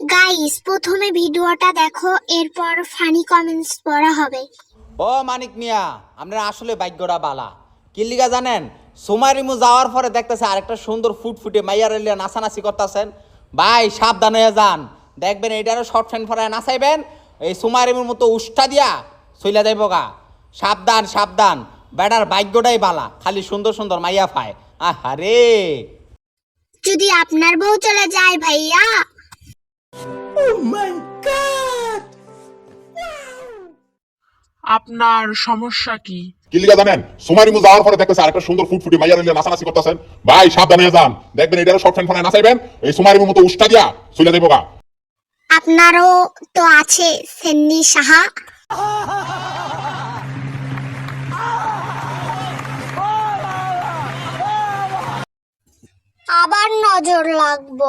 Guys, প্রথমে ভিডিওটা দেখো, এরপর ফানি কমেন্টস পড়া হবে। ও মানিক মিয়া, আমরা আসলে ভাগ্যটা বালা। কি লিগা জানেন? সুমারিমু যাওয়ার পরে দেখতেছে আরেকটা সুন্দর ফুটফুটে মাইয়ার এলিয়া নাচানাচি করতেছেন। ভাই সাবধান হয়ে যান, দেখবেন এইটারও শর্ট ফ্যান ফরায় নাচাইবেন, এই সুমারিমুর মতো উষ্টা দিয়া চইলা যাইব গা। সাবধান সাবধান, বেটার ভাগ্যটাই বালা, খালি সুন্দর সুন্দর মাইয়া পায়। আহারে, যদি আপনার বউ চলে যায় ভাইয়া, আপনার সমস্যা কি? কি লিগা জানেন? সুমারিমু যাওয়ার পরে দেখতেছে আরেকটা সুন্দর ফুটফুটে মাইয়ার এলিয়া নাচানাচি করতেছেন। ভাই সাবধান হয়ে যান, দেখবেন এটারও শর্ট ফ্যান ফরায় নাচাইবেন, এই সুমারিমুর মতো উষ্টা দিয়া চইলা যাইব গা। আপনারও তো আছে সেন্নি সাহা। আবার নজর লাগবো।